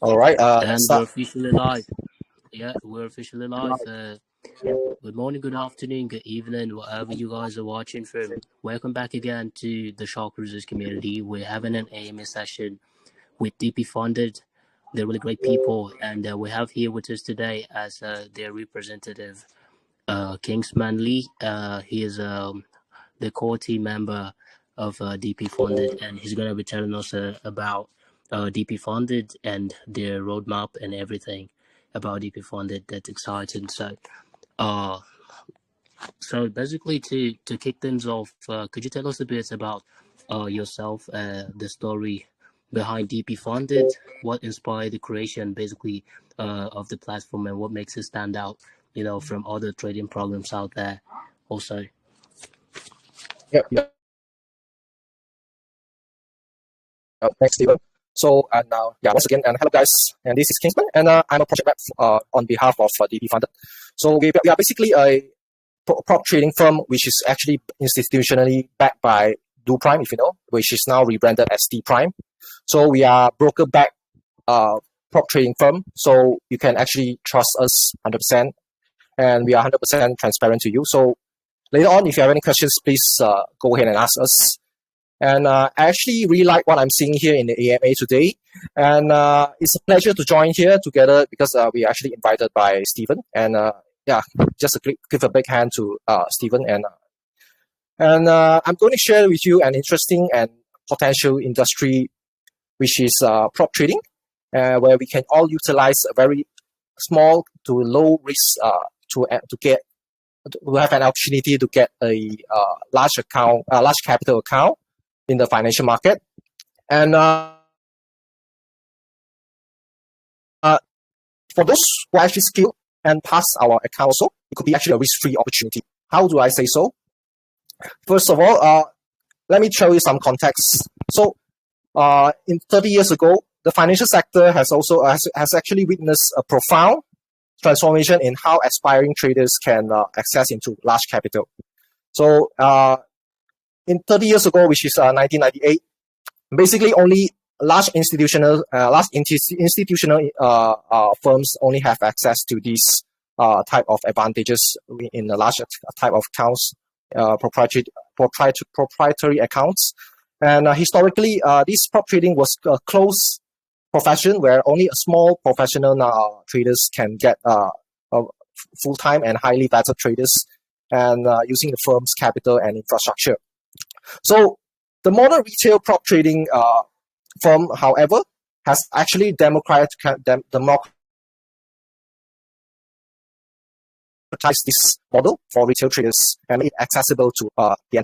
All right. And we're officially live. Yeah, we're officially live. Good morning, good afternoon, good evening, wherever you guys are watching from. Welcome back again to the 𝗖𝗛𝗔𝗚𝗟𝗢 community. We're having an AMA session with DP Funded. They're really great people, and we have here with us today as their representative, Kingsman Lee. He is the core team member of DP Funded, and he's going to be telling us about DP Funded and their roadmap and everything about DP Funded. That's exciting. So basically, to kick things off, could you tell us a bit about yourself, the story behind DP Funded, what inspired the creation, basically, of the platform, and what makes it stand out, from other trading programs out there, also. Yep. Thanks, Steven. So, and once again, and hello guys, and this is Kingsman, and I'm a project rep on behalf of DP Funded. So we are basically a prop trading firm which is actually institutionally backed by 𝗚𝗛𝗔𝗚𝗟𝗓, if you know, which is now rebranded as D Prime. So we are broker-backed prop trading firm, so you can actually trust us 100%, and we are 100% transparent to you. So later on, if you have any questions, please go ahead and ask us. And I actually really like what I'm seeing here in the AMA today. And it's a pleasure to join here together because we are actually invited by Stephen. And just give a big hand to Stephen. And I'm going to share with you an interesting and potential industry, which is prop trading, where we can all utilize a very small to low risk to have an opportunity to get a large capital account in the financial market. And for those who are actually skilled and pass our account also, it could be actually a risk-free opportunity. How do I say so? First of all, let me show you some context. So in 30 years ago, the financial sector has actually witnessed a profound transformation in how aspiring traders can access into large capital. So in 30 years ago, which is 1998, basically only large institutional firms only have access to these type of advantages in the large type of accounts, proprietary accounts. And historically, this prop trading was a closed profession where only a small professional traders can get full-time and highly vetted traders and using the firm's capital and infrastructure. So the modern retail prop trading firm, however, has actually democratized this model for retail traders and made it accessible to the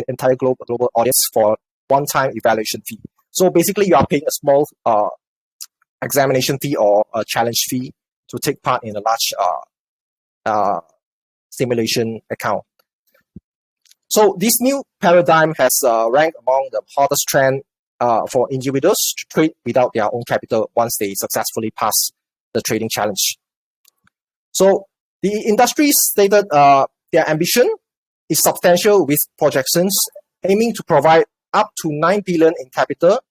entire global audience for one-time evaluation fee. So basically, you are paying a small examination fee or a challenge fee to take part in a large simulation account. So this new paradigm has ranked among the hottest trend for individuals to trade without their own capital once they successfully pass the trading challenge. So the industry stated their ambition is substantial with projections aiming to provide up to 9 billion in capital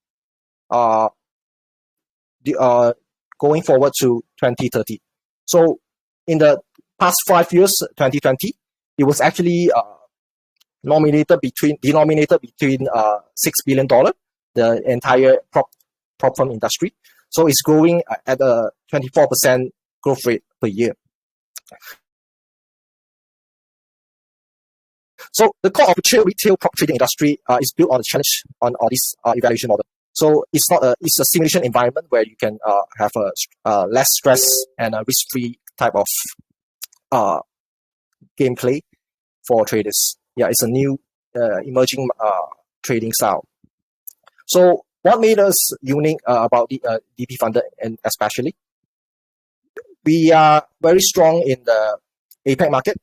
going forward to 2030. So in the past 5 years, 2020, it was actually denominated between $6 billion, the entire prop firm industry. So it's growing at a 24% growth rate per year. So the core of the retail prop trading industry is built on the challenge on this evaluation model. So it's a simulation environment where you can have a less stress and a risk-free type of gameplay for traders. Yeah, it's a new emerging trading style. So what made us unique about the DP Funded, and especially, we are very strong in the APEC market,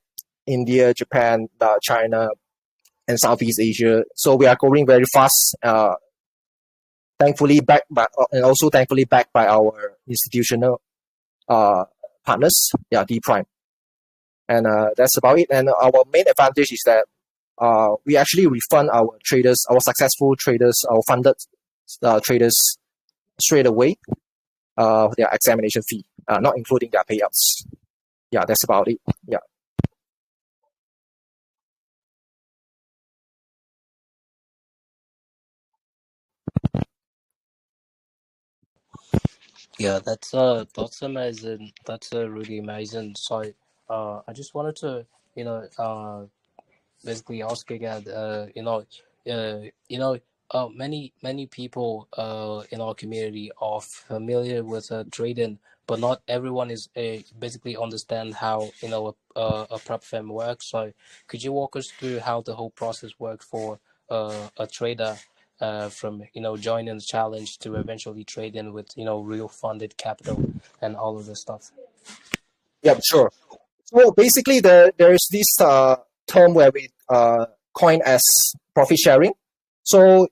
India, Japan, China, and Southeast Asia. So we are growing very fast. Thankfully backed by our institutional partners, D Prime. And that's about it. And our main advantage is that we actually refund our traders, our successful traders, our funded traders straight away. their examination fee, not including their payouts. Yeah, that's about it. Yeah. Yeah, that's amazing. That's really amazing. So, I just wanted to, you know, basically asking at many people in our community are familiar with trading, but not everyone is basically understand how a prop firm works. So could you walk us through how the whole process works for a trader, from joining the challenge to eventually trading with real funded capital and all of this stuff? Yeah, sure. So basically, there is this term where we coin as profit sharing. So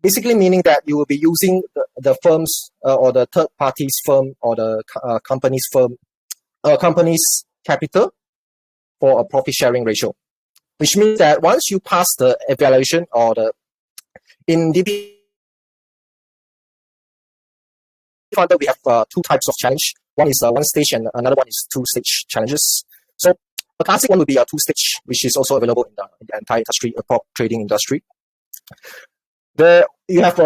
basically meaning that you will be using the firm's or the third party's firm or the company's capital for a profit sharing ratio, which means that once you pass the evaluation or in DP Funder, we have two types of challenge. One is one stage and another one is two stage challenges. So the classic one would be a two stage, which is also available in the entire industry, prop trading industry. There you have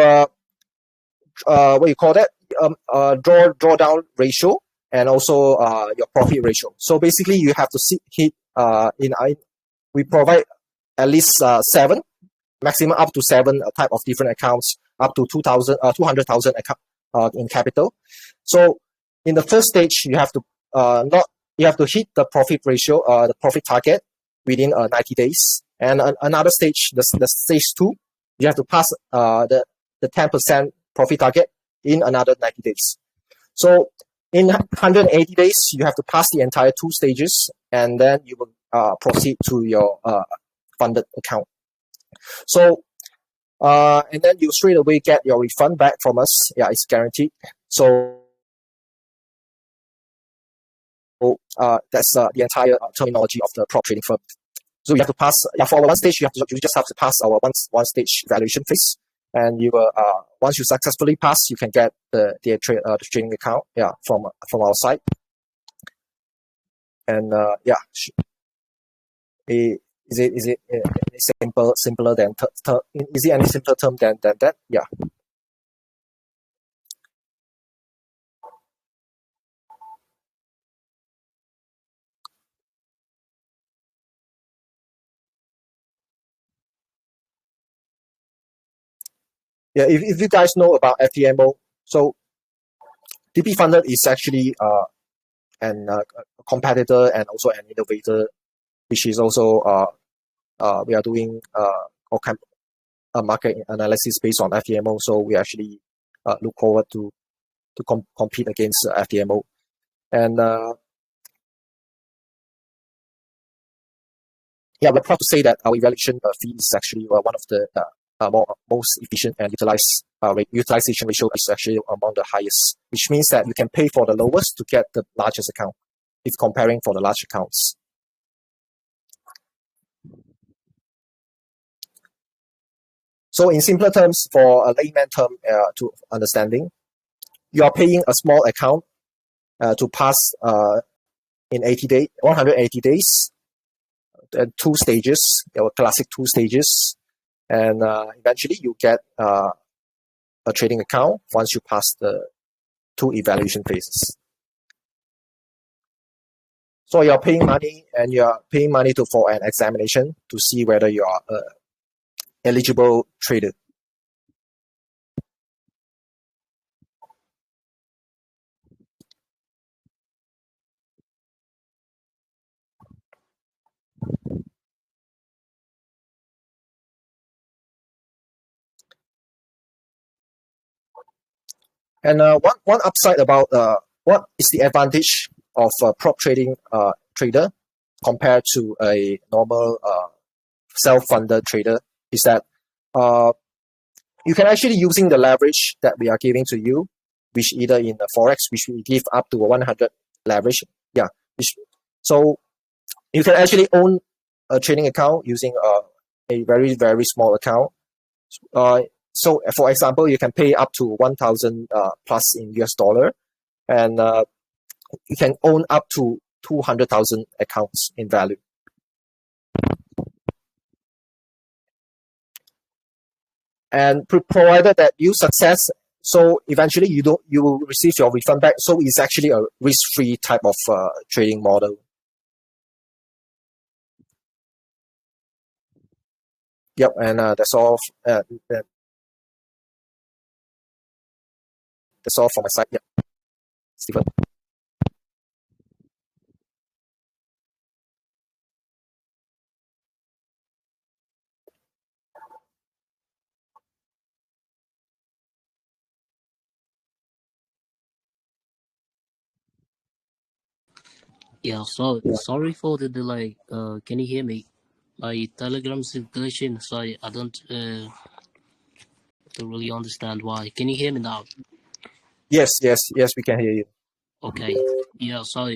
what you call that, drawdown ratio and also your profit ratio. So basically you have to hit we provide at least 7, maximum up to 7 type of different accounts, up to 200,000 in capital. So in the first stage, you have to hit the profit ratio, the profit target within 90 days. And another stage, the stage 2, you have to pass the 10% profit target in another 90 days. So in 180 days, you have to pass the entire 2 stages, and then you will proceed to your funded account. So and then you straight away get your refund back from us. Yeah, it's guaranteed. So that's the entire terminology of the prop trading firm. So you have to pass. Yeah, for one stage, you just have to pass our one stage evaluation phase, and you will once you successfully pass, you can get the trading account. Yeah, from our side. And yeah, is it any simpler than is it any simpler term than that? Yeah. Yeah, if you guys know about FTMO, so DP Funded is actually a competitor and also an innovator, which is also we are doing a market analysis based on FTMO. So we actually look forward to compete against FTMO. And yeah, we're proud to say that our evaluation fee is actually one of the most efficient, and utilization ratio is actually among the highest, which means that you can pay for the lowest to get the largest account if comparing for the large accounts. So in simpler terms, for a layman term to understanding, you are paying a small account to pass in 180 days, 2 stages, your classic 2 stages, and eventually you get a trading account once you pass the 2 evaluation phases. So you're paying money, and you're paying money for an examination to see whether you are eligible trader. And one upside about what is the advantage of a prop trading trader compared to a normal self-funded trader is that you can actually using the leverage that we are giving to you, which either in the Forex, which we give up to 100 leverage. Yeah, so you can actually own a trading account using a very, very small account. So for example, you can pay up to 1,000 plus in US dollar, and you can own up to 200,000 accounts in value. And provided that you success, so eventually you will receive your refund back. So it's actually a risk-free type of trading model. Yep, and that's all. That's all from my side. Yep, Stephen. Yeah, so sorry for the delay. Can you hear me? My Telegram's glitching, so I don't really understand why. Can you hear me now? Yes, we can hear you. Okay. Yeah, so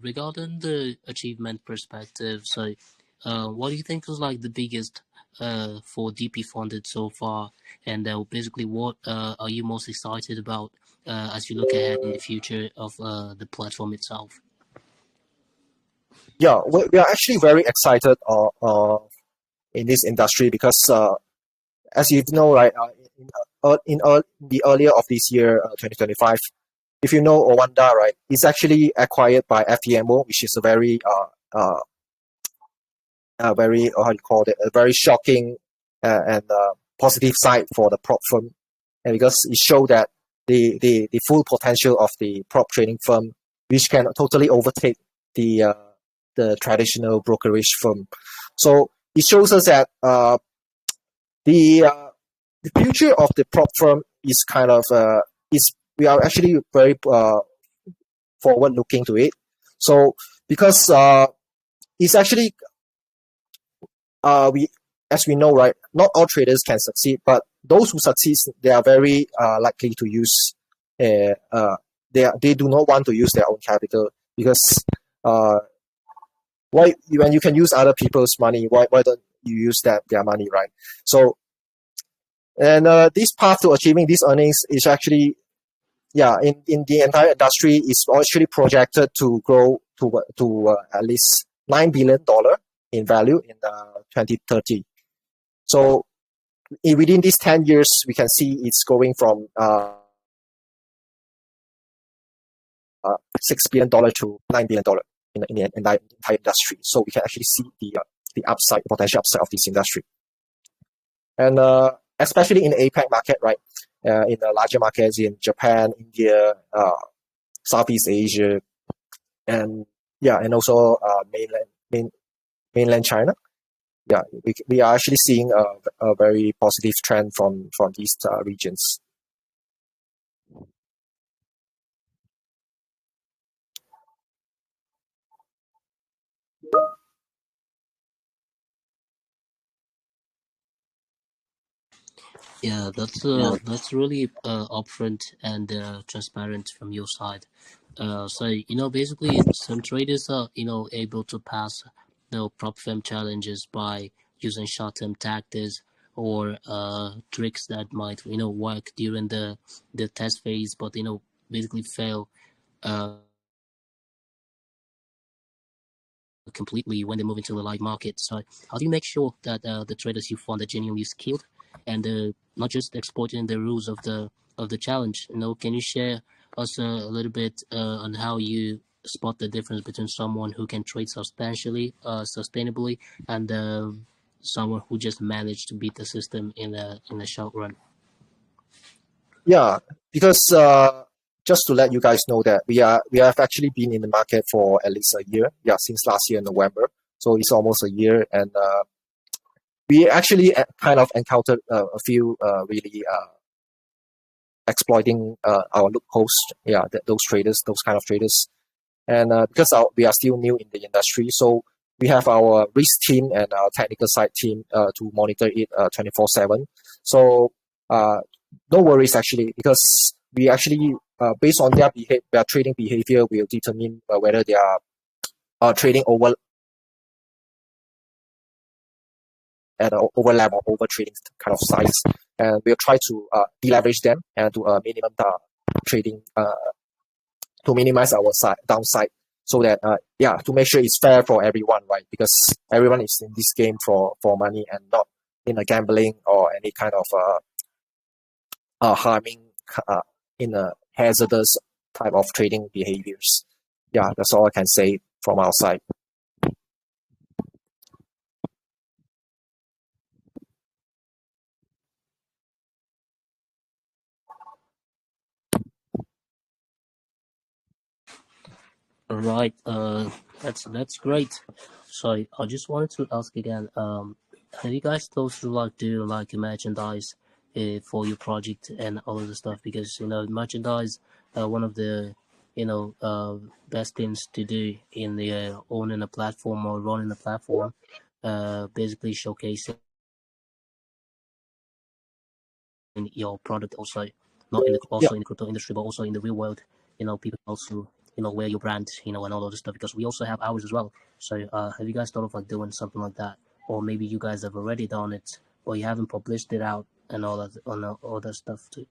regarding the achievement perspective, so what do you think was like the biggest for DP funded so far? And basically what are you most excited about as you look ahead in the future of the platform itself? Yeah, we are actually very excited in this industry because as you know, right, in the earlier of this year, 2025, if you know 𝗚𝗛𝗓𝗚𝗟𝗢𝗕, right, it's actually acquired by FEMO, which is a very very how do you call it, a very shocking and positive side for the prop firm, and because it showed that the full potential of the prop trading firm, which can totally overtake the traditional brokerage firm. So it shows us that the future of the prop firm is kind of we are actually very forward looking to it. So because it's actually as we know, right, not all traders can succeed, but those who succeed, they are very likely to use they do not want to use their own capital, because why, when you can use other people's money, why don't you use their money, right? So, and this path to achieving these earnings is actually, in the entire industry, is actually projected to grow to at least $9 billion in value in 2030. So within these 10 years, we can see it's going from $6 billion to $9 billion in the entire industry. So we can actually see the potential upside of this industry. And especially in the APAC market, right? In the larger markets in Japan, India, Southeast Asia, and also mainland China. Yeah, we are actually seeing a very positive trend from these regions. Yeah, that's really upfront and transparent from your side. So basically, some traders are able to pass prop firm challenges by using short-term tactics or tricks that might work during the test phase, but basically fail completely when they move into the live market. So how do you make sure that the traders you fund are genuinely skilled and not just exploiting the rules of the challenge? Can you share us a little bit on how you spot the difference between someone who can trade sustainably, and someone who just managed to beat the system in a short run? Yeah, because just to let you guys know that we have actually been in the market for at least a year. Yeah, since last year November. So it's almost a year, and we actually kind of encountered a few really exploiting our loopholes. Yeah, those kind of traders, and because we are still new in the industry, so we have our risk team and our technical side team to monitor it 24/7. So no worries actually, because we actually based on their trading behavior, will determine whether they are trading over at an overlap or over trading kind of size, and we'll try to deleverage them and to a minimum trading to minimize our downside, so that to make sure it's fair for everyone, right? Because everyone is in this game for money and not in a gambling or any kind of harming in a hazardous type of trading behaviors. Yeah, that's all I can say from our side. All right. That's great. So I just wanted to ask again. Have you guys thought to like do like a merchandise for your project and all of the stuff? Because merchandise, one of the best things to do in the owning a platform or running a platform, basically showcasing your product also, not in the Yeah. also in the crypto industry, but also in the real world. People also wear your brand, and all of this stuff, because we also have ours as well. So have you guys thought of like doing something like that, or maybe you guys have already done it, or you haven't published it out and all that stuff too?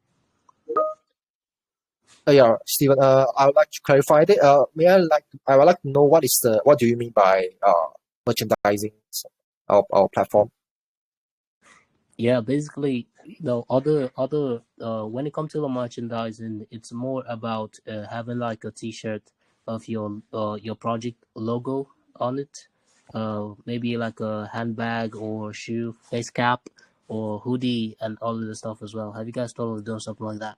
Yeah, Stephen. I would like to clarify that. I would like to know what do you mean by merchandising our platform? Yeah, basically, other when it comes to the merchandising, it's more about having like a T-shirt of your project logo on it, maybe like a handbag or shoe, face cap, or hoodie, and all of the stuff as well. Have you guys thought of doing something like that?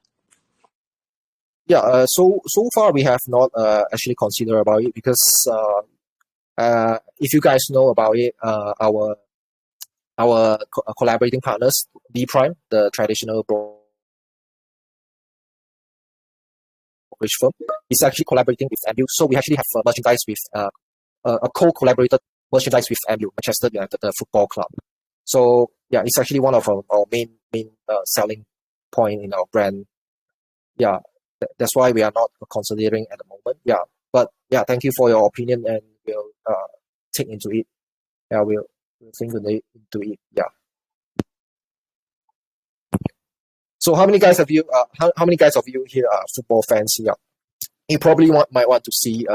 Yeah. So far we have not actually considered about it, because if you guys know about it, our collaborating partners, 𝗖𝗛𝗔𝗜𝗡𝗥𝗘𝗔𝗟𝗦, the traditional brokerage firm, is actually collaborating with MU. So we actually have merchandise with a co-collaborated merchandise with MU, Manchester United Football Club. So yeah, it's actually one of our main selling point in our brand. Yeah, that's why we are not considering at the moment. Yeah, but yeah, thank you for your opinion, and we'll take into it. Yeah, we'll think into it. Yeah. So how many guys of you here are football fans? Yeah, you probably might want to see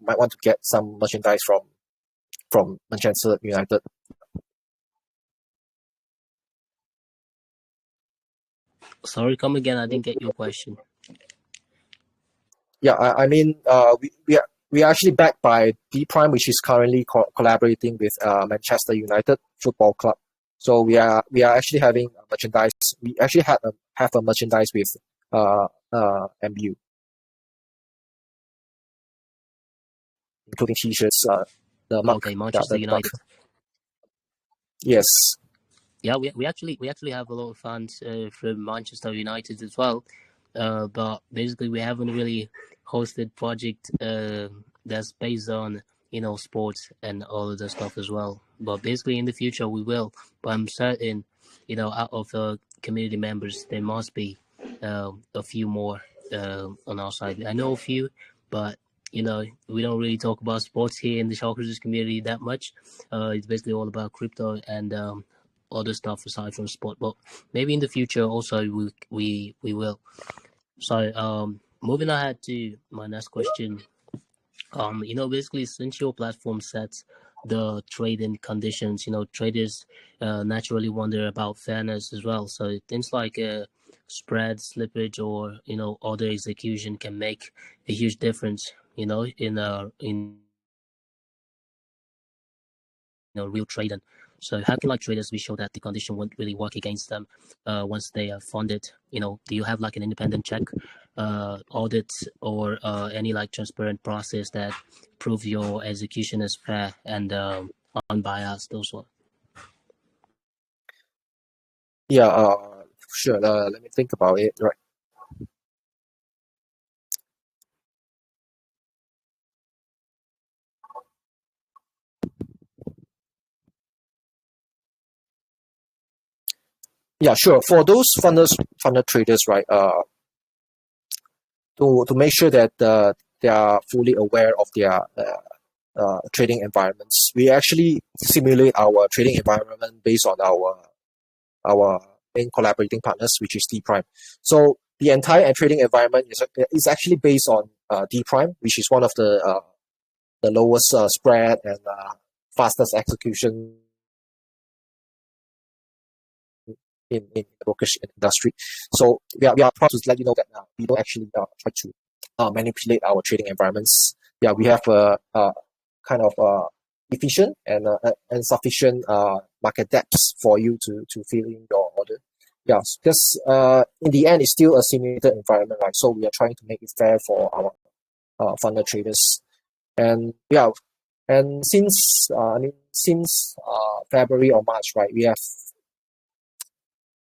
might want to get some merchandise from Manchester United. Sorry, come again. I didn't get your question. Yeah, I mean, we are actually backed by 𝗖𝗛𝗔𝗓𝗏, which is currently collaborating with Manchester United Football Club. So we are actually having merchandise. We actually have a merchandise with MU, including T-shirts. The mug. Okay, Manchester the mug. United. Yes. Yeah, we actually have a lot of fans from Manchester United as well, but basically we haven't really hosted project that's based on sports and all of the stuff as well. But basically in the future we will. But I'm certain, out of the community members there must be a few more on our side. I know a few, but we don't really talk about sports here in the Shark Cruisers community that much. It's basically all about crypto and other stuff aside from sport, but maybe in the future also we will. So moving ahead to my next question, basically since your platform sets the trading conditions, traders naturally wonder about fairness as well. So things like spread, slippage, or other execution can make a huge difference, in real trading. So how can like traders be sure that the condition won't really work against them once they are funded? Do you have like an independent check, audit, or any like transparent process that prove your execution is fair and unbiased also? Yeah. Sure. Let me think about it. Right. Yeah. Sure. For those funded traders, right? To make sure that they are fully aware of their trading environments, we actually simulate our trading environment based on our main collaborating partners, which is 𝗖𝗛𝗔𝗓𝗏. So the entire trading environment is actually based on D prime, which is one of the lowest spread and fastest execution in the brokerage industry. So we are proud to let you know that we don't actually try to manipulate our trading environments. Yeah, we have a kind of efficient and sufficient market depths for you to fill in your order. Yeah, because in the end, it's still a simulated environment, right? So we are trying to make it fair for our funder traders. And yeah, and since February or March, right, we have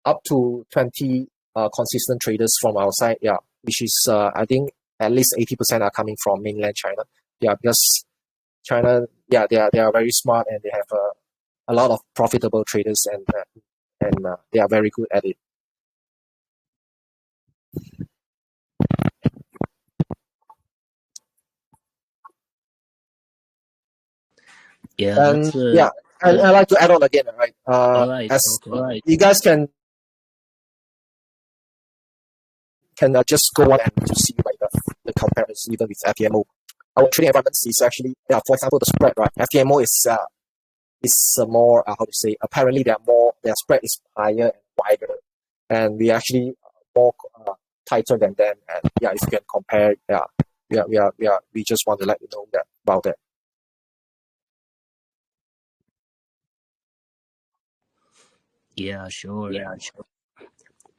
up to 20 consistent traders from our side. Yeah, which is I think at least 80% are coming from mainland China. Yeah, because China, yeah, they are very smart and they have a lot of profitable traders and they are very good at it. Yeah, And that's yeah, and I'd like to add on again, right? all right. As Okay. you guys can just go on and to see like the comparison even with FTMO. Our trading environment is actually, yeah, for example, the spread, right? FTMO is more how to say, apparently their spread is higher and wider, and we actually more tighter than them. And yeah, if you can compare, we just want to let you know that about that. Yeah, sure.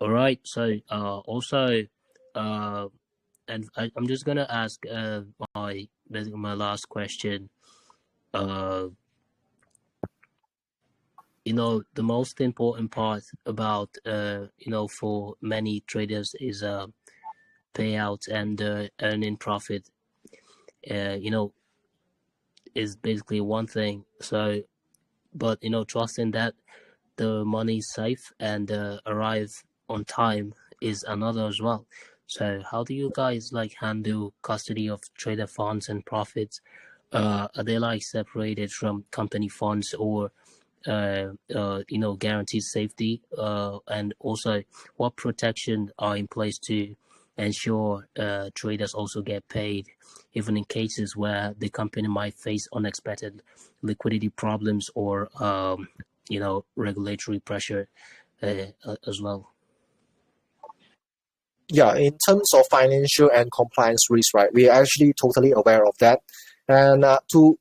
All right. So also and I'm just gonna ask my last question. The most important part about for many traders is payout and earning profit. Is basically one thing. So, but trusting that the money is safe and arrive on time is another as well. So how do you guys handle custody of trader funds and profits? Are they separated from company funds, or guaranteed safety? And also, what protection are in place to ensure traders also get paid, even in cases where the company might face unexpected liquidity problems or regulatory pressure as well? Yeah, in terms of financial and compliance risk, right, we are actually totally aware of that. And to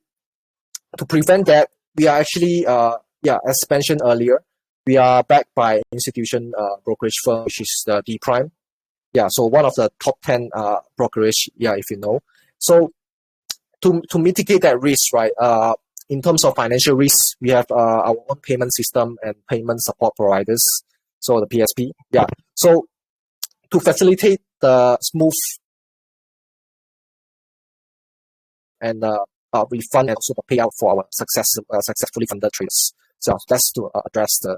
prevent that, we are actually, as mentioned earlier, we are backed by institution brokerage firm, which is the D Prime. Yeah, so one of the top 10 brokerage, if you know. So to mitigate that risk, right, in terms of financial risk, we have our own payment system and payment support providers, so the PSP. Yeah, so to facilitate the smooth and refund and also the payout for our successfully funded traders. So that's to address the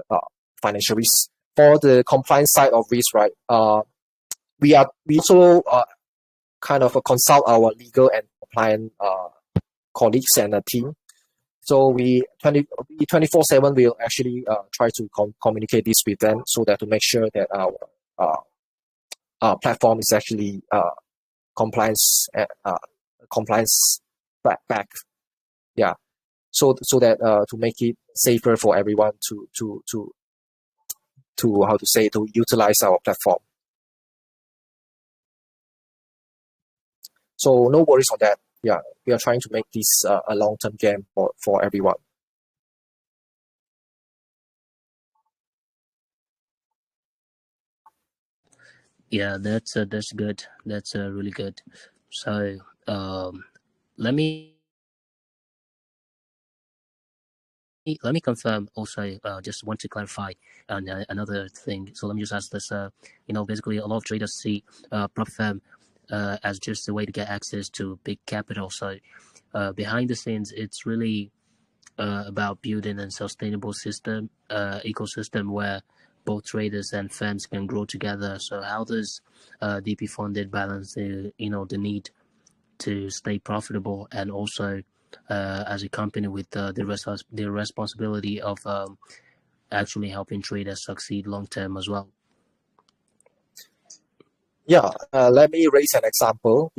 financial risk. For the compliance side of risk, right, we also kind of consult our legal and compliance colleagues and a team. So we 24/7 will actually try to communicate this with them so that to make sure that our platform is actually compliance back. Yeah, so that to make it safer for everyone to how to say, to utilize our platform. So no worries on that. Yeah, we are trying to make this a long-term game for everyone. Yeah, that's good. That's really good. So let me confirm also, just want to clarify another thing. So let me just ask this. Basically a lot of traders see prop firm as just a way to get access to big capital. So behind the scenes, it's really about building a sustainable ecosystem where both traders and firms can grow together. So how does DP Funded balance the need to stay profitable and also as a company with the responsibility of actually helping traders succeed long term as well? let me raise an example.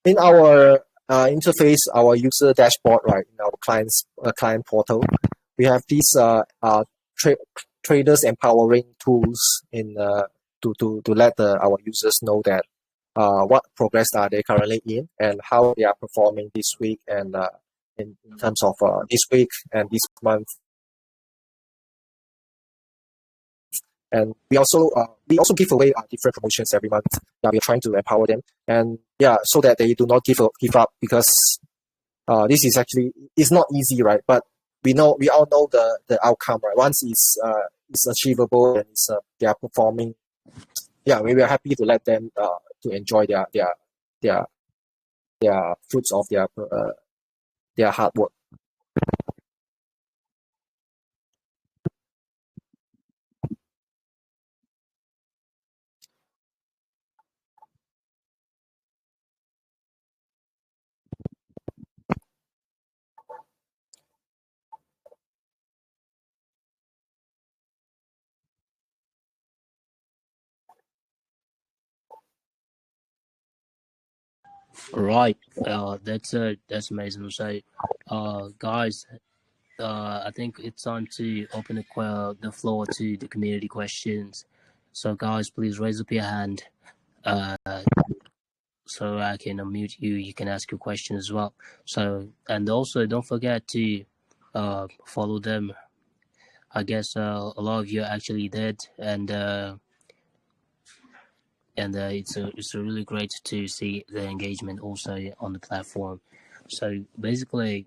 In our interface, our user dashboard, right, in our client portal, we have these traders empowering tools in to let our users know that what progress are they currently in and how they are performing this week and in terms of this week and this month. And we also give away different promotions every month. We are trying to empower them, and so that they do not give up, because this is actually, it's not easy, right? But we all know the outcome, right? Once it's achievable and they are performing, we are happy to let them to enjoy their fruits of their hard work. Right. That's amazing. So, guys, I think it's time to open the floor to the community questions. So, guys, please raise up your hand, so I can unmute you. You can ask your question as well. So, and also don't forget to follow them. I guess a lot of you actually did, and it's really great to see the engagement also on the platform. So basically,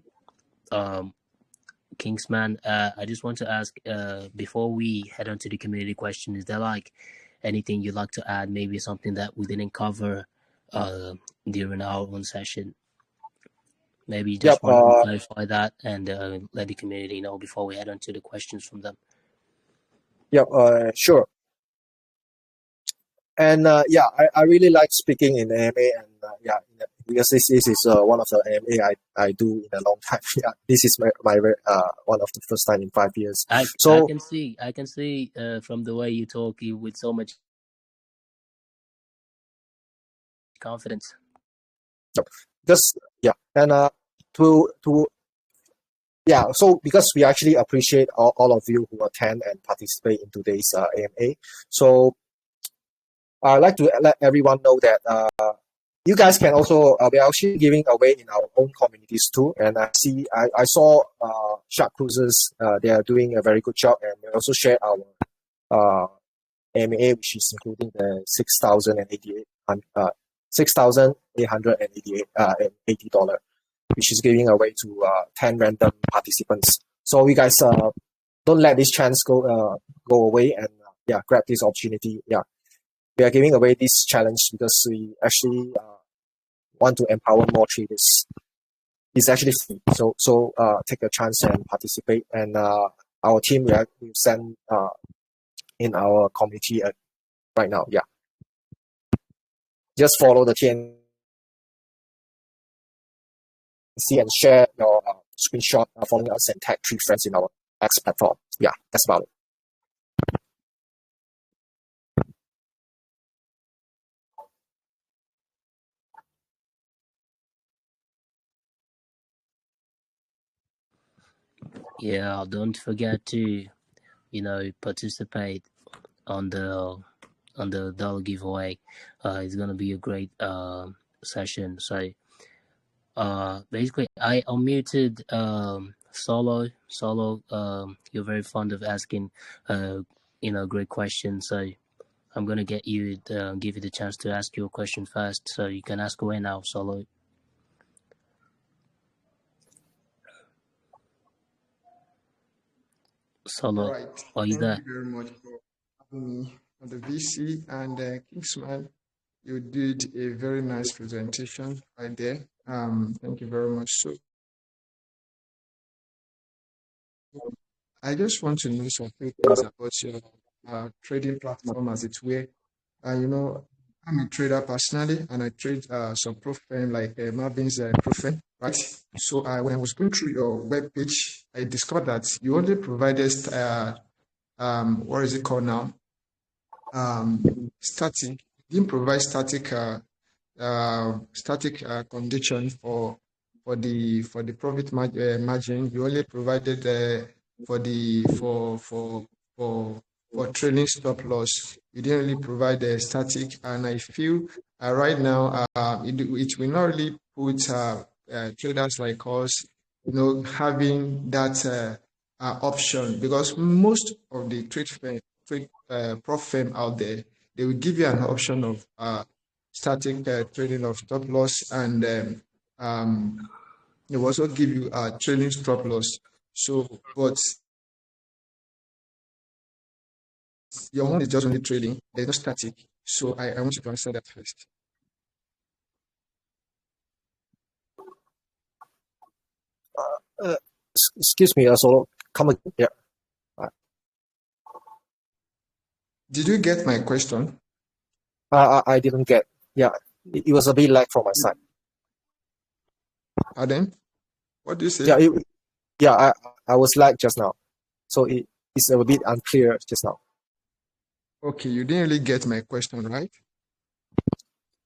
Kingsman, I just want to ask, before we head on to the community question, is there like anything you'd like to add? Maybe something that we didn't cover during our own session. Maybe just want to clarify that and let the community know before we head on to the questions from them. Sure. And I really like speaking in AMA, and because this is one of the AMA I do in a long time. This is my one of the first time in 5 years. I can see from the way you talk, you with so much confidence. Because so because we actually appreciate all of you who attend and participate in today's AMA. So I'd like to let everyone know that you guys can also, we're actually giving away in our own communities too. And I saw 𝗚𝗛𝗔𝗚𝗟𝗓, they are doing a very good job. And we also share our AMA, which is including the $6,880, which is giving away to 10 random participants. So you guys don't let this chance go away, and grab this opportunity. We are giving away this challenge because we actually want to empower more traders. It's actually free, so take a chance and participate. And our team will send in our community right now. Just follow the TNC and share your screenshot following us and tag 3 friends in our X platform. That's about it. Don't forget to participate on the dollar giveaway. It's gonna be a great session. So basically I unmuted Solo. You're very fond of asking great questions, so I'm gonna give you the chance to ask your question first, so you can ask away now, Solo. Solo, all right. are you there? Thank you very much for having me on the VC. And Kingsman, you did a very nice presentation right there. Thank you very much. So I just want to know some few things about your trading platform, as it were. I'm a trader personally, and I trade some Profen like Marvin's Profen, right? So when I was going through your web page, I discovered that you only provided what is it called now? Starting didn't provide static condition for the profit margin. You only provided for trailing stop loss. You didn't really provide a static, and I feel right now it will not really put traders like us, having that option, because most of the prop firm out there, they will give you an option of static trading of stop loss, and they will also give you a trailing stop loss. So, but your own is just only trading, there's no static. So I want you to answer that first. Excuse me, so come again. Yeah. Did you get my question? I didn't get. Yeah, it was a bit lag from my side. Pardon? What do you say? Yeah, I was lag just now, so it's a bit unclear just now. Okay, you didn't really get my question, right?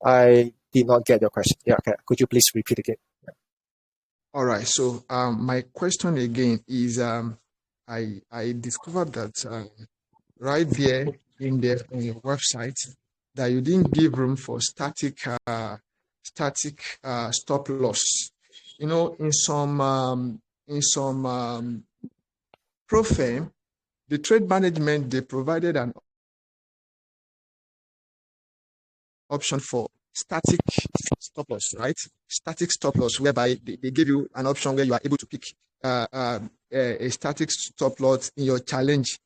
I did not get your question. Yeah, okay. Could you please repeat again? Yeah. All right. So my question again is I discovered that right there on your website that you didn't give room for static stop loss. In some pro firm, the trade management, they provided an option for static stop loss, right? Static stop loss, whereby they give you an option where you are able to pick a static stop loss in your challenge.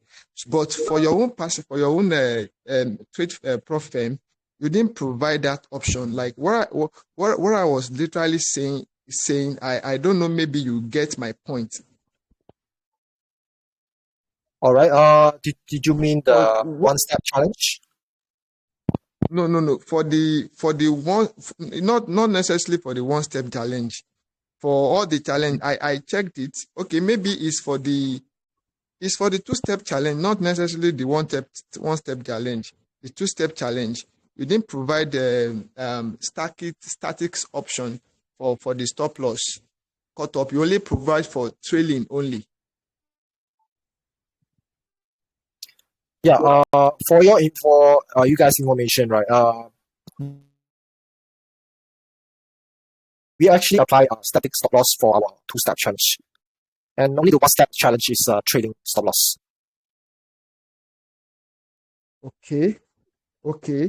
But for your own trade pro firm, you didn't provide that option. Like what I was literally saying, I don't know, maybe you get my point. All right. Did you mean the one-step challenge? No. For the one, not necessarily for the one-step challenge. For all the challenge, I checked it. Okay, maybe it's for the two-step challenge, not necessarily the one-step challenge. The two-step challenge, you didn't provide the statics option for the stop loss cut up. You only provide for trailing only. Yeah. For your info, you guys' information, right? We actually apply a static stop loss for our two-step challenge, and only the one-step challenge is trading stop loss. Okay.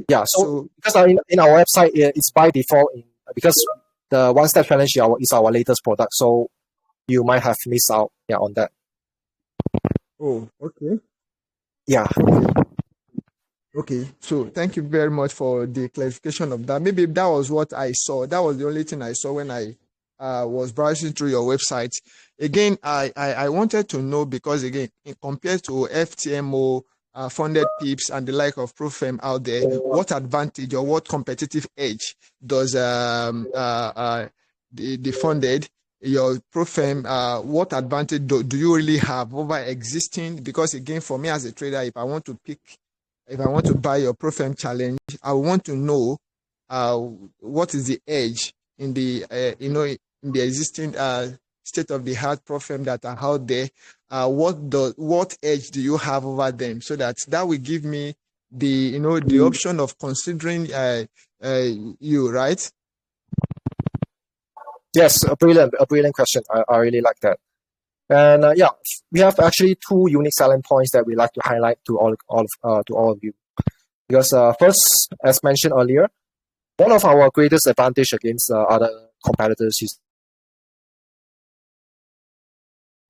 Yeah. So because in our website, it's by default because the one-step challenge is our latest product, so you might have missed out on that. Oh, okay. Yeah. Okay, so thank you very much for the clarification of that. Maybe that was what I saw. That was the only thing I saw when I was browsing through your website. Again, I wanted to know, because again, compared to FTMO, funded pips and the like of ProFirm out there, what advantage or what competitive edge does the funded, your ProFirm, what advantage do you really have over existing? Because again, for me as a trader, if I want to buy your ProFirm challenge, I want to know what is the edge in the in the existing state-of-the-art ProFirm that are out there. What edge do you have over them, so that will give me the the option of considering you, right? Yes, a brilliant question. I really like that. And we have actually two unique selling points that we like to highlight to all of you. Because first, as mentioned earlier, one of our greatest advantage against other competitors is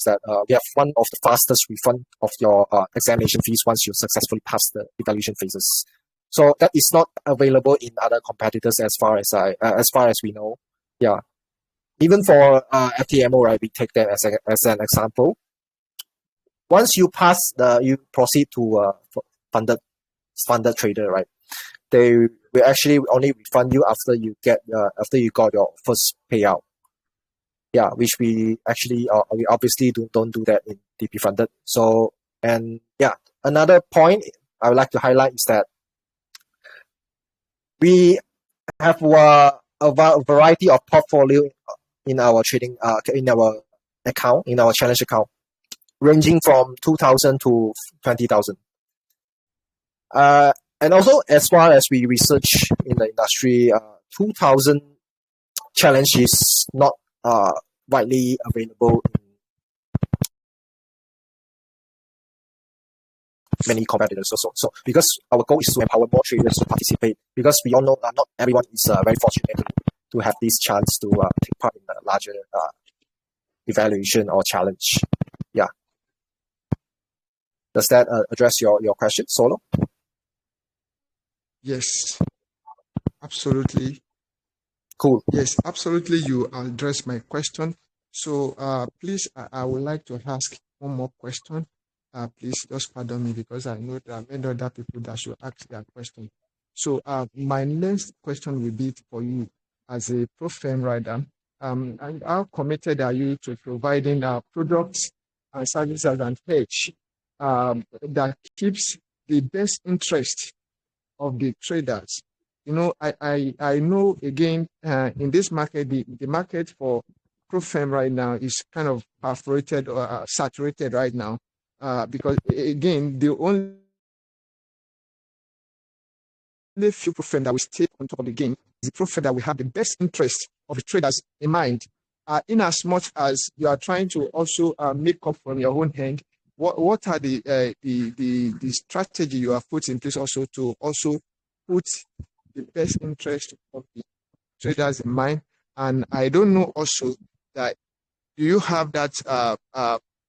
that we have one of the fastest refund of your examination fees once you successfully pass the evaluation phases. So that is not available in other competitors as far as we know. Yeah. Even for FTMO, right, we take them as an example. Once you pass you proceed to funded trader, right? They will actually only refund you after you got your first payout. Yeah, which we actually we obviously don't do that in DP funded. So, and yeah, another point I would like to highlight is that We have a variety of portfolio in our trading in our account, in our challenge account, ranging from 2,000 to 20,000. And also, as far as we research in the industry, 2,000 challenge is not widely available in many competitors also. So because our goal is to empower more traders to participate, because we all know not everyone is very fortunate to have this chance to take part in a larger evaluation or challenge. Yeah. Does that address your question, Solo? Yes, absolutely. Cool. Yes, absolutely. You addressed my question. So please, I would like to ask one more question. Please just pardon me because I know there are many other people that should ask their question. So my next question will be for you as a pro firm rider. And how committed are you to providing products and services and hedge that keeps the best interest of the traders? You know, I know again in this market, the market for pro firm right now is kind of perforated or saturated right now because again, the only few pro firm that will stay on top of the game is the pro firm that will have the best interest of the traders in mind. In as much as you are trying to also make up from your own hand, what are the strategy you have put in place also to also put the best interest of the traders in mind? And I don't know also that do you have that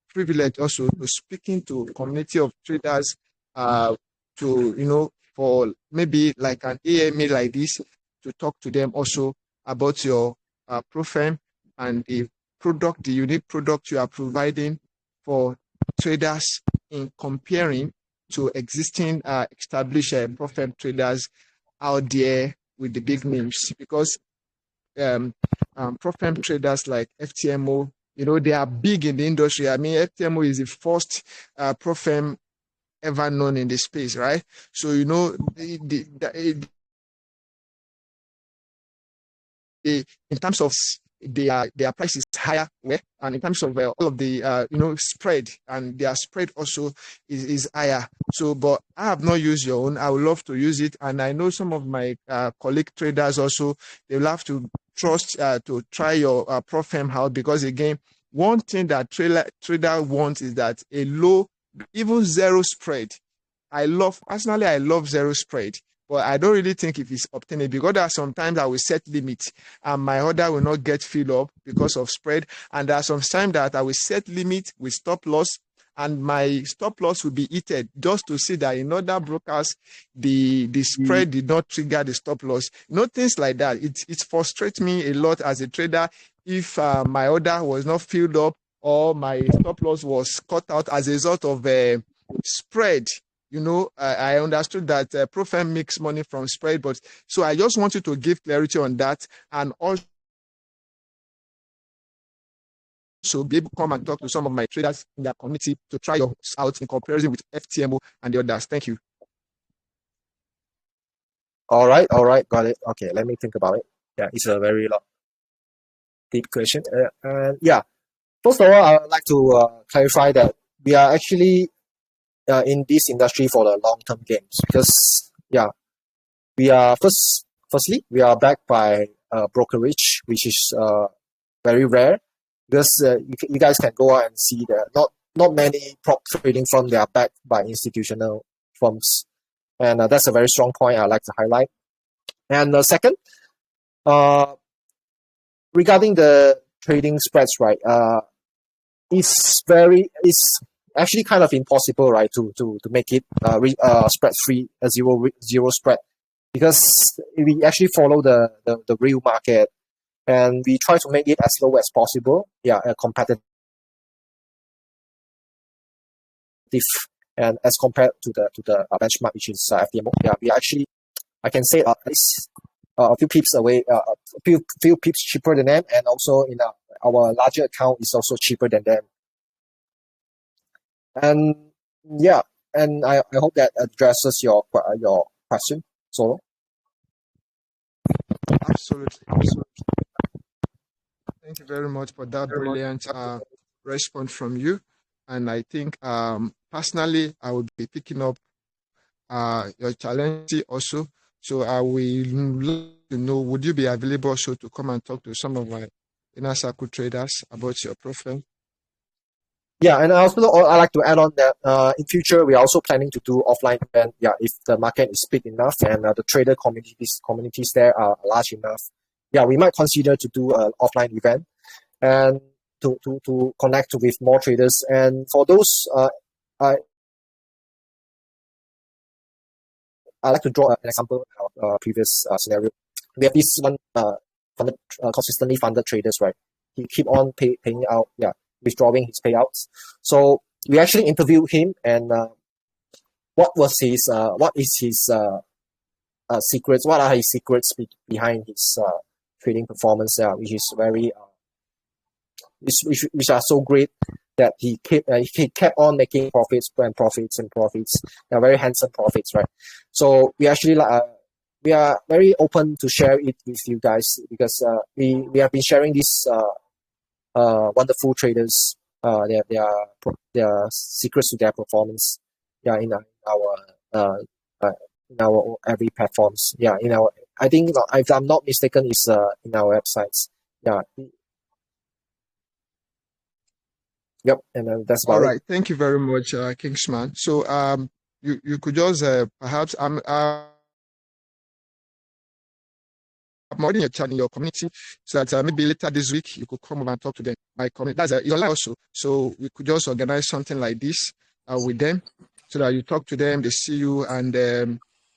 privilege also to speaking to community of traders to for maybe like an AMA like this to talk to them also about your pro firm and the unique product you are providing for traders in comparing to existing established pro firm traders out there with the big names, because pro firm traders like FTMO, they are big in the industry. I mean, FTMO is the first pro firm ever known in the space, right? So in terms of their price is higher, and in terms of all of the spread, and their spread also is higher. So, but I have not used your own. I would love to use it, and I know some of my colleague traders also, they will have to trust to try your pro firm out, because again, one thing that trader wants is that a low, even zero spread. Personally, I love zero spread, but I don't really think if it's obtainable, because there are sometimes I will set limits and my order will not get filled up because of spread. And there are some times that I will set limit with stop loss and my stop loss will be heated just to see that in other brokers, the spread did not trigger the stop loss. Things like that. It frustrates me a lot as a trader if my order was not filled up or my stop loss was cut out as a result of spread. I understood that pro firm makes money from spread, but so I just want you to give clarity on that, and also be able to come and talk to some of my traders in their community to try your out in comparison with FTMO and the others. Thank you. All right, got it. Okay, let me think about it. Yeah, it's a very deep question. Yeah, first of all, I would like to clarify that we are actually in this industry for the long-term games, because we are firstly we are backed by brokerage, which is very rare, because you guys can go out and see that not many prop trading firms, they are backed by institutional firms, and that's a very strong point I'd like to highlight. And second, regarding the trading spreads, right? It's actually kind of impossible, right, to make it spread free, a zero spread, because we actually follow the real market, and we try to make it as low as possible. Yeah, competitive, and as compared to the benchmark, which is FTMO. Yeah, we actually, I can say at least a few pips away, a few pips cheaper than them, and also in our larger account is also cheaper than them. And yeah, and I hope that addresses your question, Solo. Absolutely. Thank you very much for that brilliant response from you. And I think personally, I will be picking up your challenge also. So I will love to know, would you be available also to come and talk to some of my inner circle traders about your profile? Yeah, and I like to add on that in future we are also planning to do offline event. Yeah, if the market is big enough and the trader communities there are large enough, yeah, we might consider to do an offline event and to connect with more traders. And for those, I like to draw an example of previous scenario. We have this one consistently funded traders, right? He keep on paying out, withdrawing his payouts. So we actually interviewed him and what is his secrets? What are his secrets behind his trading performance? Which is very which are so great that he kept on making profits and profits and profits. Very handsome profits, right? So we actually we are very open to share it with you guys because we have been sharing these wonderful traders their secrets to their performance. Yeah, in our every platforms. Yeah, in our, I think if I'm not mistaken, is in our websites. Yeah. Yep, and that's about All it. right. Thank you very much, Kingsman. So you could just perhaps I'm promoting your chat in your community so that maybe later this week you could come over and talk to them. My community, that's your life also. So we could just organize something like this with them so that you talk to them, they see you, and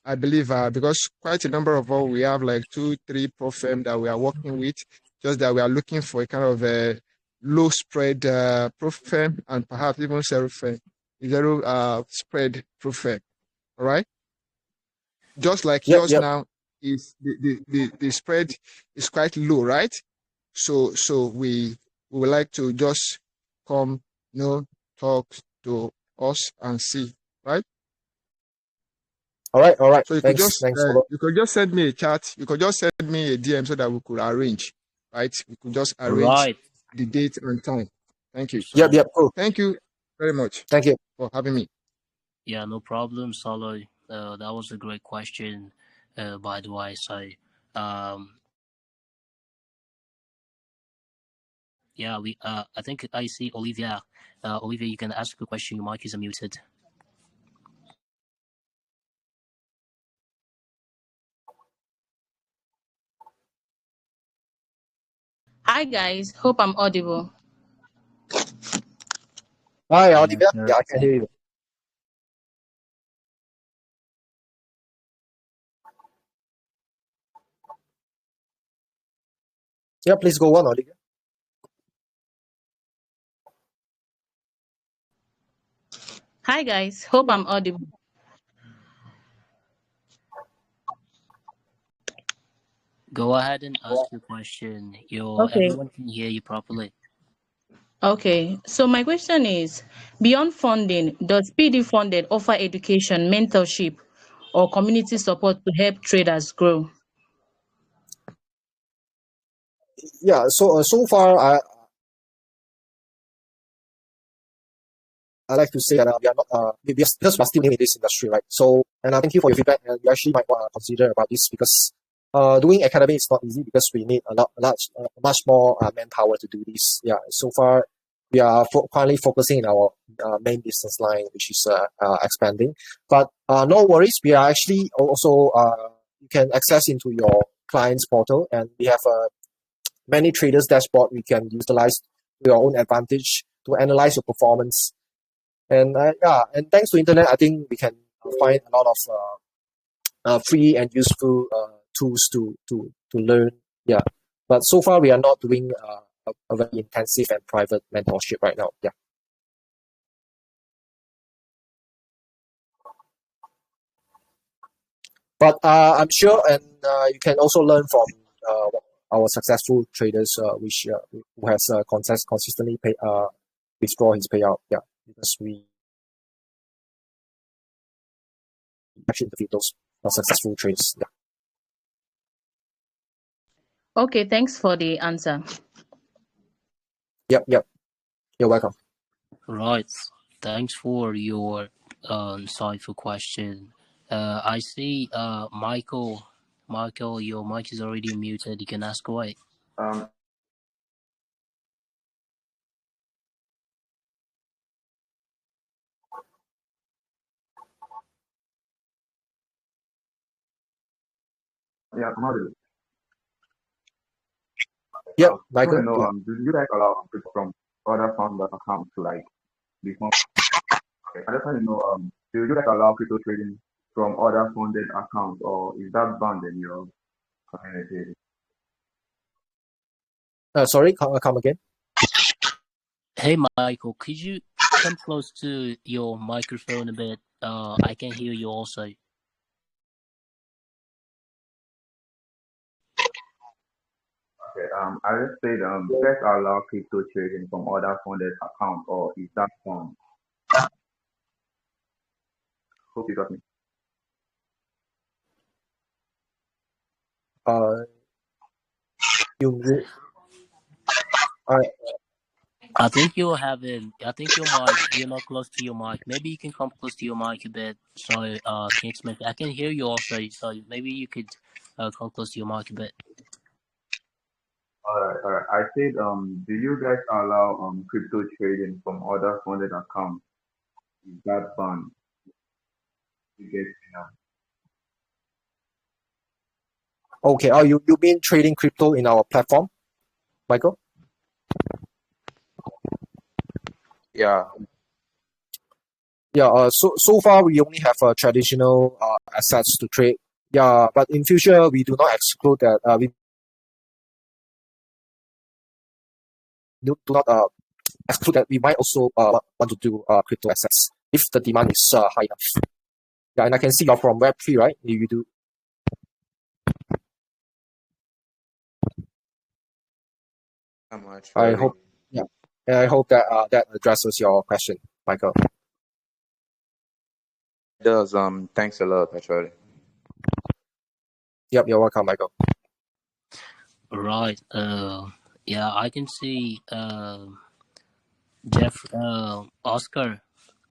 I believe because quite a number of us, we have like 2-3 prof firm that we are working with, just that we are looking for a kind of a low spread prof firm and perhaps even zero spread prof firm. All right, just like yours Yep. now is the spread is quite low, right? So we would like to just come, talk to us and see, right? All right. So Thanks, you could just send me a chat. You could just send me a DM so that we could arrange, right? We could just arrange Right. the date and time. Thank you. So, Yep. Cool. Thank you very much Thank you. for having me. yeah, no problem, Solo. That was a great question, by the way. So, yeah, I think I see Olivia. Olivia, you can ask a question. Your mic is unmuted. Hi guys, hope I'm audible. Hi, Yes, Olivia. sir. Yeah, I can hear you. Yeah, please go on, Olivia. Hi guys, hope I'm audible. Go ahead and ask your question. Okay. Everyone can hear you properly. Okay. So my question is, beyond funding, does PD funded offer education, mentorship, or community support to help traders grow? Yeah. So far, I like to say that we are not because we are still new in this industry, right? So, and I thank you for your feedback, and you actually might want to consider about this because doing academy is not easy because we need much more manpower to do this. Yeah. So far, we are currently focusing in our main business line, which is expanding. But no worries, we are actually also you can access into your client's portal, and we have many traders dashboard we can utilize to your own advantage to analyze your performance. And and thanks to internet, I think we can find a lot of free and useful tools to learn. Yeah, but so far we are not doing a very intensive and private mentorship right now. Yeah, but I'm sure, and you can also learn from our successful traders, who has consistently withdraw his payout. Yeah, because we actually interview those successful traders. Yeah. Okay, thanks for the answer. Yep. You're welcome. Right. Thanks for your insightful question. I see Michael. Michael, your mic is already muted. You can ask away. Um, yeah, Madhu. Yep, I want Michael. to know, Yeah. do you guys allow people from other founder accounts to like become? Okay, I just want to know, do you guys allow crypto trading from other funded accounts, or is that banned in your community? Sorry, come again. Hey, Michael, could you come close to your microphone a bit? I can hear you also. Okay, I just said, you guys allow crypto trading from other funded accounts, or is that banned? Hope you got me. I think you're not close to your mic. Maybe you can come close to your mic a bit. So, Kingsman, I can hear you also. So maybe you could come close to your mic a bit. All right. I said, do you guys allow crypto trading from other funded accounts? Is that banned? You get me now. Okay. Oh, you mean trading crypto in our platform, Michael? Yeah. Yeah. So far we only have traditional assets to trade. Yeah, but in future we do not exclude that. We do not exclude that we might also want to do crypto assets if the demand is high enough. Yeah, and I can see you're from Web3, right? You do. I hope. Yeah, and I hope that that addresses your question, Michael. It does. Thanks a lot, actually. Yep, you're welcome, Michael. Right. Yeah, I can see Jeff.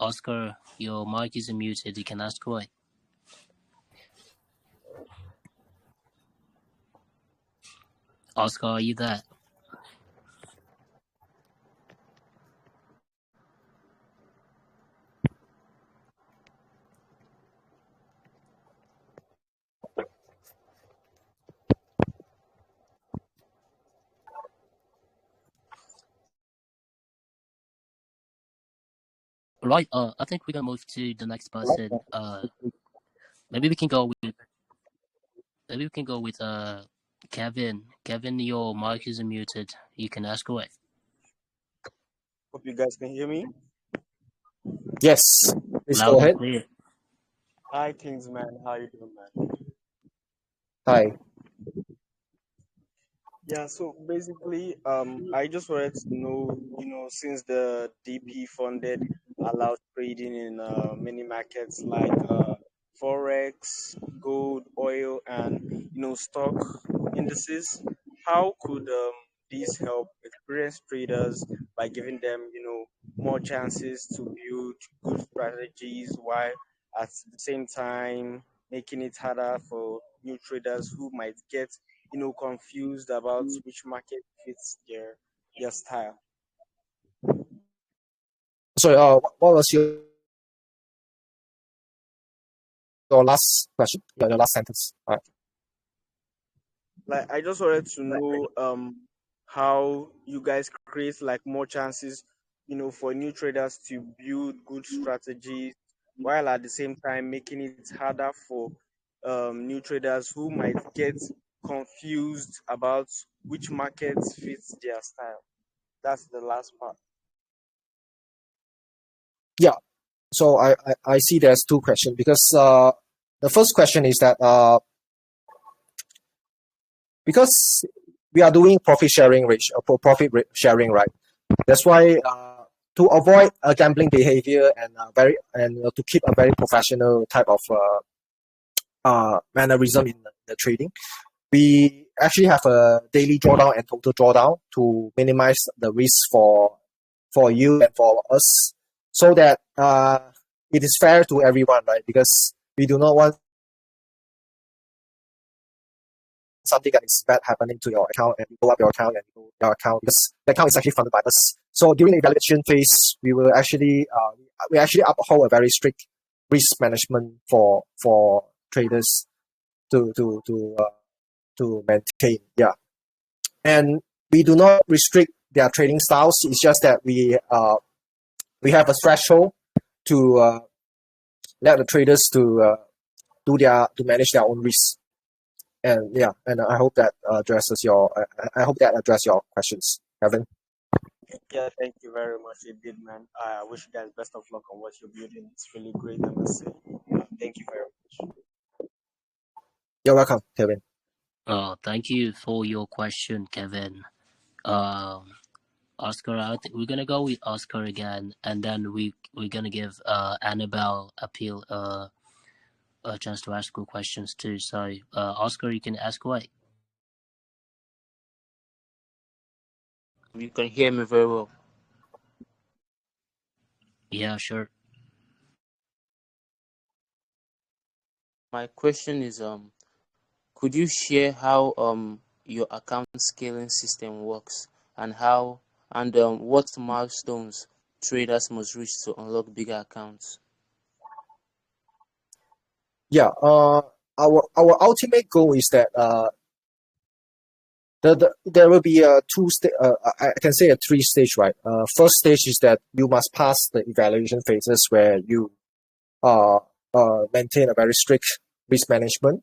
Oscar, your mic is muted. You can ask away. Oscar, are you there? Right. I think we're gonna move to the next person. Maybe we can go with Kevin. Kevin, your mic is muted. You can ask away. Hope you guys can hear me. Yes, please Loud go and ahead. clear. Hi, Kingsman. How you doing, man? Hi. Yeah. So basically, I just wanted to know, since the DP funded allows trading in many markets like forex, gold, oil, and stock indices, how could these help experienced traders by giving them more chances to build good strategies while at the same time making it harder for new traders who might get confused about which market fits their style? Sorry. What was your last question? Your last sentence. All right. Like, I just wanted to know how you guys create like more chances, for new traders to build good strategies while at the same time making it harder for new traders who might get confused about which markets fits their style. That's the last part. Yeah. So I see there's two questions because the first question is that because we are doing profit sharing, right? That's why to avoid a gambling behavior and to keep a very professional type of mannerism in the trading, we actually have a daily drawdown and total drawdown to minimize the risk for you and for us, so that it is fair to everyone, right? Because we do not want something that is bad happening to your account and you blow up your account and your account, because the account is actually funded by us. So during the evaluation phase, we will actually uphold a very strict risk management for traders to maintain. Yeah, and we do not restrict their trading styles. It's just that we have a threshold to let the traders to manage their own risk. And yeah, and I hope that addresses your questions, Kevin. Yeah, thank you very much. It did, man. I wish you guys best of luck on what you're building. It's really great, I must say. Thank you very much. You're welcome, Kevin. Thank you for your question, Kevin. Oscar, we're gonna go with Oscar again, and then we're gonna give Annabelle a chance to ask good questions too. So, Oscar, you can ask away. You can hear me very well. Yeah, sure. My question is, could you share how your account scaling system works, and what milestones traders must reach to unlock bigger accounts? Yeah, our ultimate goal is that there will be I can say a 3-stage, right? First stage is that you must pass the evaluation phases where you maintain a very strict risk management,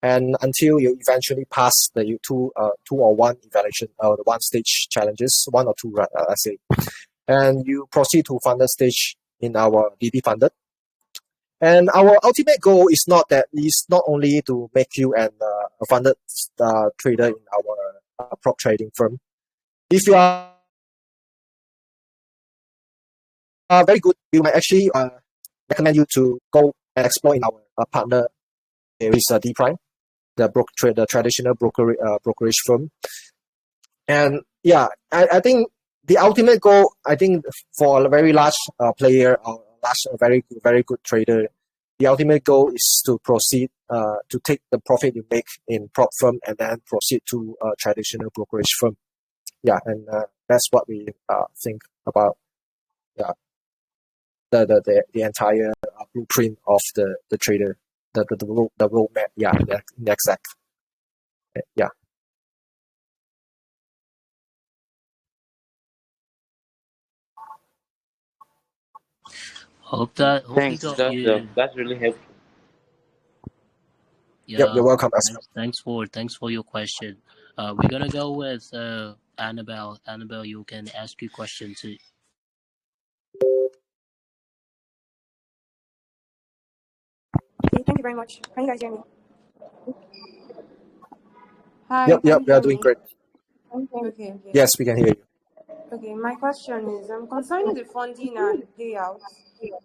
and until you eventually pass the two or one evaluation, the 1-stage challenges, 1 or 2, let's say, and you proceed to funded stage in our DB funded. And our ultimate goal is not only to make you a funded trader in our prop trading firm. If you are very good, we might actually recommend you to go and explore in our partner. There is 𝗔𝗓𝗓𝗓𝗓, the traditional brokerage firm. And yeah, I think the ultimate goal, I think for a very large player or a very good trader, the ultimate goal is to proceed to take the profit you make in prop firm and then proceed to a traditional brokerage firm. Yeah, and that's what we think about. Yeah, the entire blueprint of the trader, the roadmap. Yeah, exact. Yeah. Hope Thanks. we got you. That's really helpful. Yeah, Yep, you're welcome, Oscar. Thanks for your question. We're gonna go with Annabelle. Annabelle, you can ask your question too. Okay, thank you very much. Can you guys hear me? Hi, Yep, can you we are hear doing me? great. Okay. Yes, we can hear you. Okay, my question is concerning the funding and payouts,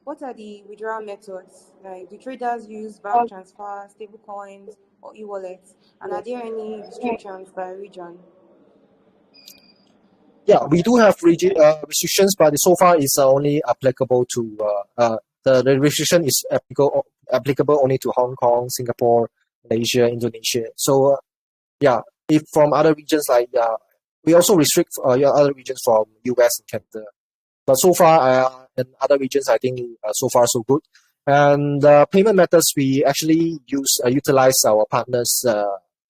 what are the withdrawal methods? Like, do traders use bank transfer, stable coins, or e-wallets? And are there any restrictions by region? Yeah, we do have restrictions, but so far it's only applicable to the restriction is applicable only to Hong Kong, Singapore, Malaysia, Indonesia. So yeah, if from other regions like we also restrict other regions from US and Canada. But so far in other regions, I think so far so good. And payment methods, we actually utilize our partners'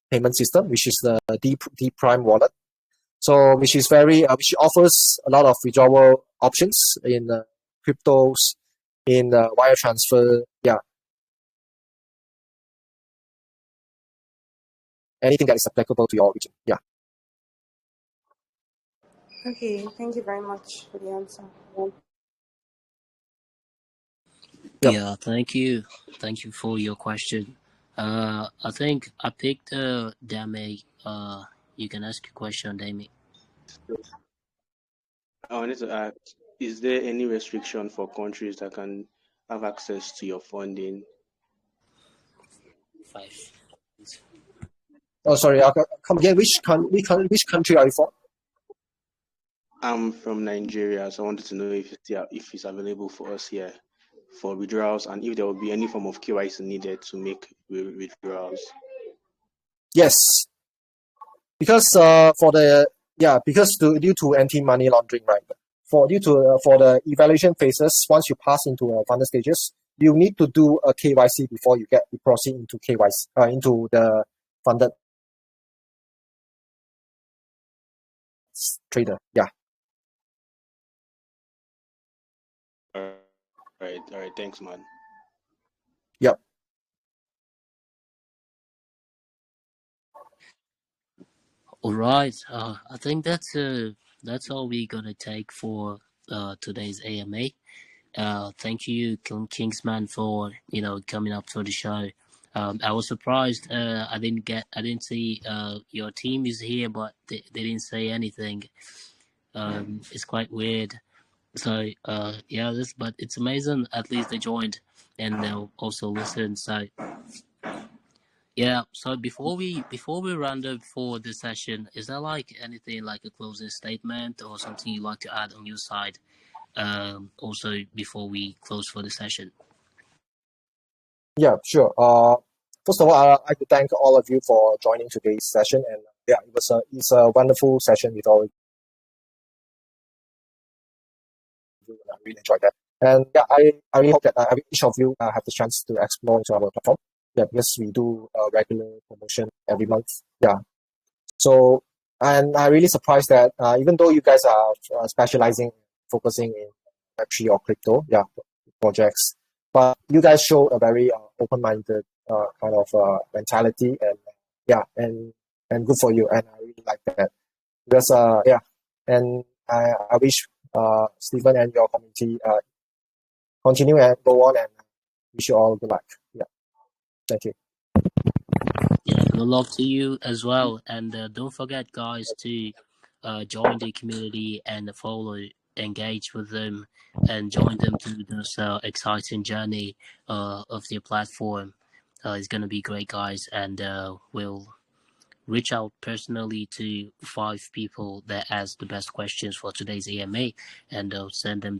payment system, which is the 𝗔𝗓𝗓𝗓𝗓 wallet. So which offers a lot of withdrawal options in cryptos, in wire transfer. Yeah, anything that is applicable to your region. Yeah. Okay, thank you very much for the answer. Yep. Yeah, thank you for your question. I think I picked Dame. You can ask your question, Dame. I wanted to ask, is there any restriction for countries that can have access to your funding? 5. Oh, sorry. Come again. Which country are you from? I'm from Nigeria, so I wanted to know if it's available for us here for withdrawals, and if there will be any form of KYC needed to make withdrawals. Yes, because due to anti-money laundering, right? For the evaluation phases, once you pass into funded stages, you need to do a KYC before you proceed into KYC into the funded trader. Yeah. All right. Thanks, man. Yep. All right. I think that's all we're gonna take for today's AMA. Thank you, Kingsman, for coming up for the show. I was surprised. I didn't see your team is here, but they didn't say anything. It's quite weird. So yeah, but it's amazing. At least they joined, and they'll also listen. So yeah. So before we round up for the session, is there like anything like a closing statement or something you'd like to add on your side? Also before we close for the session. Yeah, sure. First of all, I'd like to thank all of you for joining today's session, and yeah, it's a wonderful session with all of you. I really enjoyed that, and yeah, I really hope that each of you have the chance to explore into our platform. Yeah, because we do a regular promotion every month. Yeah, so and I'm really surprised that even though you guys are focusing in Web3 or crypto, yeah, projects, but you guys show a very open-minded kind of mentality, and yeah, and good for you, and I really like that because yeah, and I wish Stephen and your community continue and go on, and wish you all good luck. Yeah, thank you. Yeah, good luck to you as well, and don't forget, guys, to join the community and follow, engage with them, and join them through this exciting journey of their platform. It's gonna be great, guys, and we'll reach out personally to 5 people that ask the best questions for today's AMA, and send them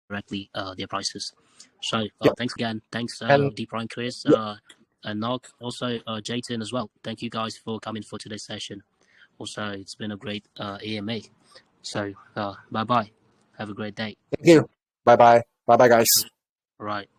directly their prices. So Yeah, thanks again. Thanks and Deep Chris, yeah, and Nog, also Jayton as well. Thank you guys for coming for today's session. Also, it's been a great AMA. So bye bye. Have a great day. thank you. Bye bye, guys. All right.